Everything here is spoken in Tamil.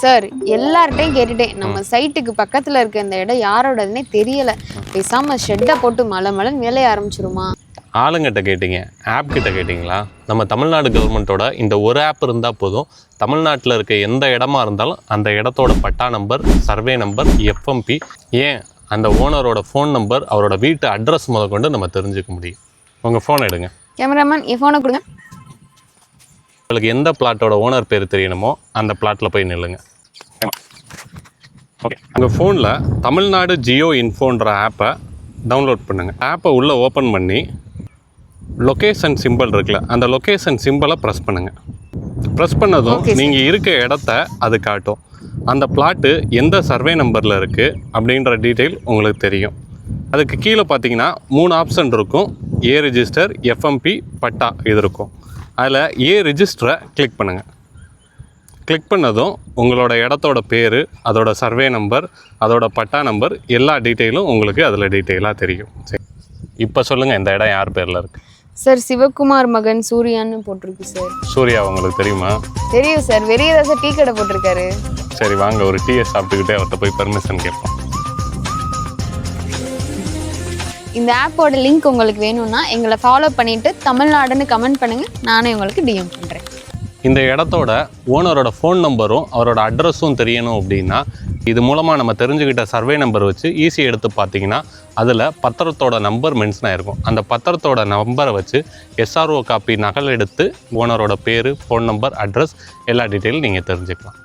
சார் எல்லார்ட்டையும் கேட்டுட்டேன். நம்ம சைட்டுக்கு பக்கத்துல இருக்க இந்த இடம் யாரோடதுன்னே தெரியல. பேசாம ஷெட்டை போட்டு மலமலன்னு வேலைய ஆரம்பிச்சிருமா? ஆளுங்கிட்ட கேட்டிங்க, ஆப் கிட்ட கேட்டிங்களா? நம்ம தமிழ்நாடு கவர்மெண்ட்டோட இந்த ஒரு ஆப் இருந்தால் போதும். தமிழ்நாட்டில் இருக்க எந்த இடமா இருந்தாலும் அந்த இடத்தோட பட்டா நம்பர், சர்வே நம்பர், எஃப்எம்பி, ஏன் அந்த ஓனரோட ஃபோன் நம்பர், அவரோட வீட்டு அட்ரஸ் முதற்கொண்டு நம்ம தெரிஞ்சுக்க முடியும். உங்கள் ஃபோன் எடுங்க. கேமராமேன் என் ஃபோனை கொடுங்க. உங்களுக்கு எந்த பிளாட்டோட ஓனர் பேர் தெரியணுமோ அந்த பிளாட்டில் போய் நில்லுங்க. ஓகே, உங்கள் ஃபோனில் தமிழ்நாடு ஜியோ இன்ஃபோன்ற ஆப்பை டவுன்லோட் பண்ணுங்கள். ஆப்பை உள்ளே ஓப்பன் பண்ணி லொக்கேஷன் சிம்பிள் இருக்குல்ல, அந்த லொக்கேஷன் சிம்பிளை ப்ரெஸ் பண்ணுங்கள். ப்ரெஸ் பண்ணதும் நீங்கள் இருக்க இடத்த அது காட்டும். அந்த பிளாட்டு எந்த சர்வே நம்பரில் இருக்குது அப்படின்ற டீட்டெயில் உங்களுக்கு தெரியும். அதுக்கு கீழே பார்த்தீங்கன்னா 3 ஆப்ஷன் இருக்கும். ஏ ரிஜிஸ்டர், எஃப்எம்பி, பட்டா இது இருக்கும். அதில் ஏ ரிஜிஸ்டரை கிளிக் பண்ணுங்கள். கிளிக் பண்ணதும் உங்களோட இடத்தோட பேர், அதோட சர்வே நம்பர், அதோட பட்டா நம்பர் எல்லா டீட்டெயிலும் உங்களுக்கு அதில் டீட்டெயிலாக தெரியும். சரி, இப்போ சொல்லுங்கள், இந்த இடம் யார் பேரில் இருக்குது? சார் சிவகுமார் மகன் சூர்யான்னு போட்டிருக்கு சார். சூர்யா உங்களுக்கு தெரியுமா? தெரியும் சார், வெளியே தான் சார் டீ கடை போட்டிருக்காரு. சரி வாங்க, ஒரு டீயை சாப்பிட்டுக்கிட்டே அவர்கிட்ட போய் பெர்மிஷன் கேட்போம். இந்த ஆப்போட லிங்க் உங்களுக்கு வேணும்னா எங்களை ஃபாலோ பண்ணிவிட்டு தமிழ்நாடுன்னு கமெண்ட் பண்ணுங்கள், நானே உங்களுக்கு டிஎம் பண்ணுறேன். இந்த இடத்தோட ஓனரோட ஃபோன் நம்பரும் அவரோட அட்ரஸும் தெரியணும் அப்படின்னா இது மூலமாக நம்ம தெரிஞ்சுக்கிட்ட சர்வே நம்பர் வச்சு ஈஸியாக எடுத்து பார்த்தீங்கன்னா அதில் பத்திரத்தோட நம்பர் மென்ஷன் ஆகிருக்கும். அந்த பத்திரத்தோட நம்பரை வச்சு எஸ்ஆர்ஓ காப்பி நகல் எடுத்து ஓனரோட பேர், ஃபோன் நம்பர், அட்ரஸ் எல்லா டீட்டெயிலும் நீங்கள் தெரிஞ்சுக்கலாம்.